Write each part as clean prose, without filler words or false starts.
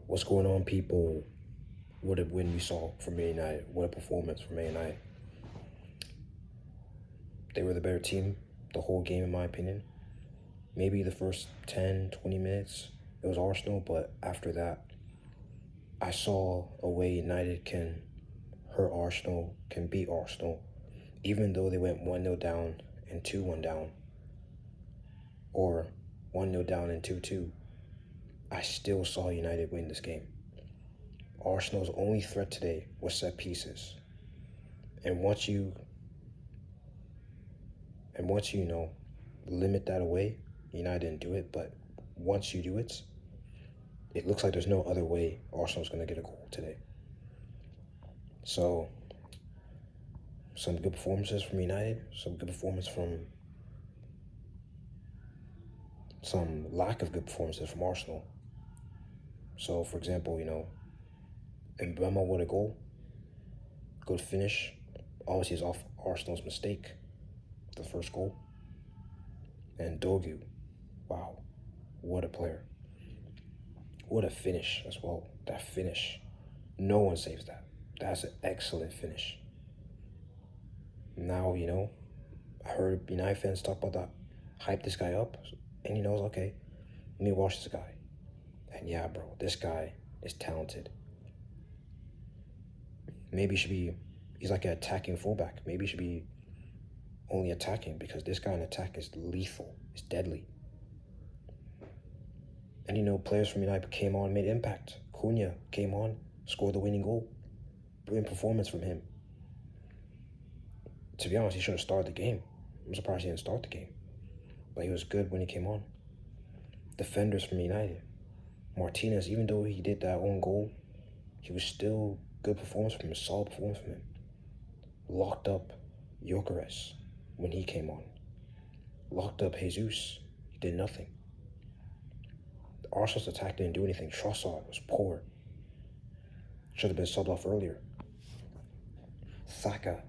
What's going on, people? What a win we saw from Man United. What a performance from Man United. They were the better team the whole game, in my opinion. Maybe the first 10, 20 minutes, it was Arsenal, but after that, I saw a way United can hurt Arsenal, can beat Arsenal, even though they went 1-0 down and 2-1 down, or 1-0 down and 2-2. I still saw United win this game. Arsenal's only threat today was set pieces. And once you limit that away, United didn't do it, but once you do it, it looks like there's no other way Arsenal's going to get a goal today. So, some good performances from United, some good performance from some lack of good performances from Arsenal. So, for example, Mbeumo with a goal, good finish. Obviously, it's off Arsenal's mistake, the first goal. And Dogu, wow, what a player. What a finish as well. That finish, no one saves that. That's an excellent finish. Now, I heard United fans talk about that, hype this guy up, and okay, let me watch this guy. And yeah, bro, this guy is talented. Maybe he's like an attacking fullback. Maybe he should be only attacking, because this guy in attack is lethal, it's deadly. And players from United came on, made impact. Cunha came on, scored the winning goal. Brilliant performance from him. To be honest, he should have started the game. I'm surprised he didn't start the game. But he was good when he came on. Defenders from United. Martinez, even though he did that own goal, he was still good performance from him, solid performance from him. Locked up Gyökeres when he came on. Locked up Jesus. He did nothing. Arsenal's attack didn't do anything. Trossard was poor. Should have been subbed off earlier. Saka,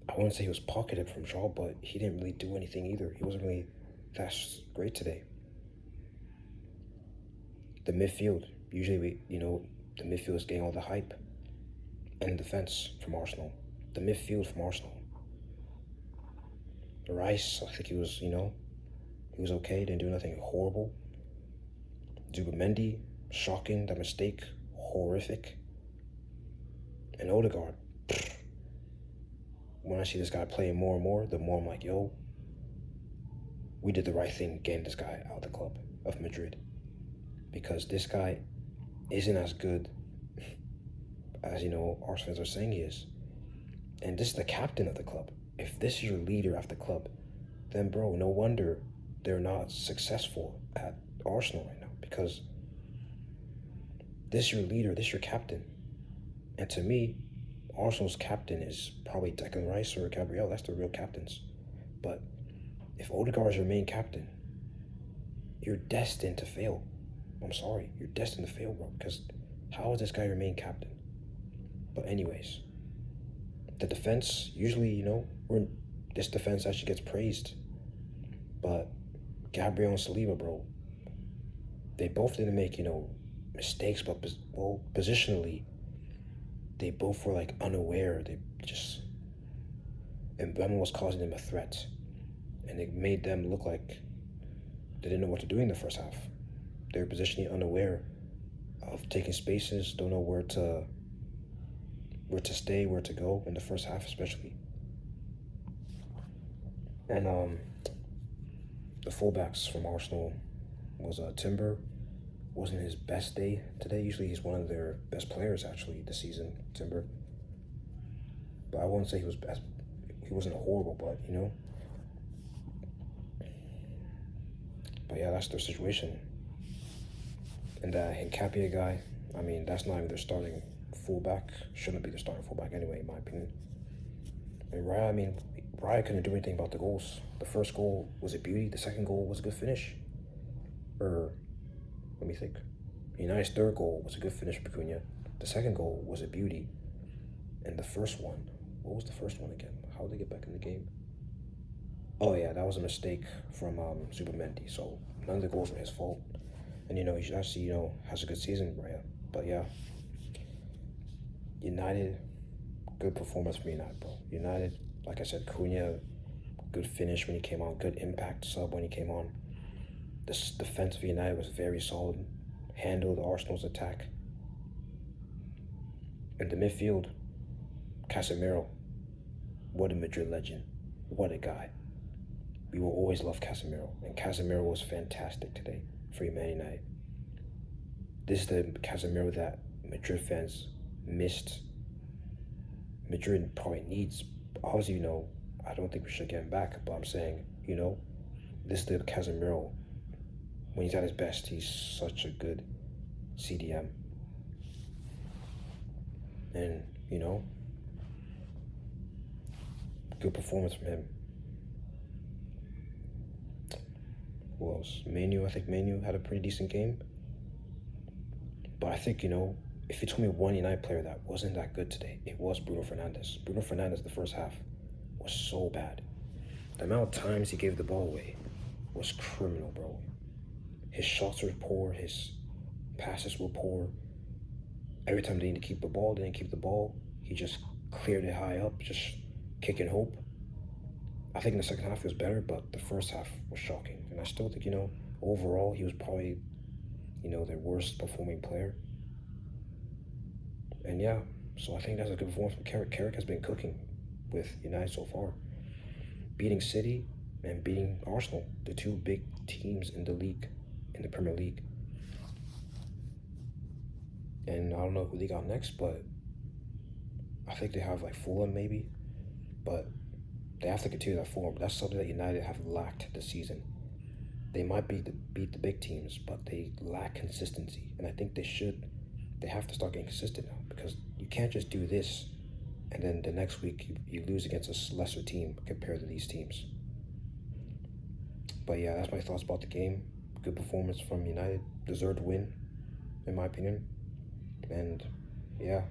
I wouldn't say he was pocketed from Shaw, but he didn't really do anything either. He wasn't really that great today. The midfield, usually the midfield is getting all the hype. And defense from Arsenal. The midfield from Arsenal. Rice, I think he was okay, didn't do nothing horrible. Zubimendi, shocking, that mistake, horrific. And Odegaard, when I see this guy playing more and more, the more I'm like, yo, we did the right thing getting this guy out of the club of Madrid. Because this guy isn't as good as, Arsenal fans are saying he is. And this is the captain of the club. If this is your leader of the club, then, bro, no wonder they're not successful at Arsenal right now. Because this is your leader, this is your captain. And to me, Arsenal's captain is probably Declan Rice or Gabriel. That's the real captains. But if Odegaard is your main captain, you're destined to fail. I'm sorry, you're destined to fail, bro. Because how is this guy your main captain? But anyways, the defense, usually, this defense actually gets praised. But Gabriel and Saliba, bro, they both didn't make, mistakes, but, positionally, they both were, unaware. And Mbeumo was causing them a threat. And it made them look like they didn't know what to do in the first half. They were positionally unaware of taking spaces, don't know where to stay, where to go in the first half especially. And the fullbacks from Arsenal was Timber. Wasn't his best day today. Usually he's one of their best players actually this season, Timber. But I wouldn't say he was best. He wasn't horrible, but But yeah, that's their situation. And that Nketiah guy, I mean, that's not even their starting fullback. Shouldn't be their starting fullback anyway, in my opinion. And Raya couldn't do anything about the goals. The first goal was a beauty. The second goal was a good finish. Let me think. United's third goal was a good finish for Cunha. The second goal was a beauty. And the first one, what was the first one again? How did they get back in the game? Oh yeah, that was a mistake from Zubimendi. So none of the goals were his fault. And he should actually, has a good season, Raya. But yeah, United, good performance from United, bro. United, like I said, Cunha, good finish when he came on, good impact sub when he came on. This defense of United was very solid, handled Arsenal's attack. In the midfield, Casemiro, what a Madrid legend. What a guy. We will always love Casemiro, and Casemiro was fantastic today for Man United. This is the Casemiro that Madrid fans missed. Madrid probably needs. Obviously, I don't think we should get him back, but I'm saying, this is the Casemiro. When he's at his best, he's such a good CDM. And, good performance from him. Who else? Manu, I think Manu had a pretty decent game. But I think, if you told me one United player that wasn't that good today, it was Bruno Fernandes. Bruno Fernandes, the first half, was so bad. The amount of times he gave the ball away was criminal, bro. His shots were poor, his passes were poor. Every time they didn't keep the ball, he just cleared it high up, just kicking hope. I think in the second half it was better, but the first half was shocking. And I still think, overall he was probably, their worst performing player. And yeah, so I think that's a good performance from Carrick. Carrick has been cooking with United so far. Beating City and beating Arsenal, the two big teams in the league, in the Premier League. And I don't know who they got next, but I think they have Fulham maybe. But they have to continue that form. That's something that United have lacked this season. They might beat the big teams, but they lack consistency. And I think they have to start getting consistent now, because you can't just do this and then the next week you lose against a lesser team compared to these teams. But yeah, that's my thoughts about the game. Good performance from United. Deserved win, in my opinion. And yeah.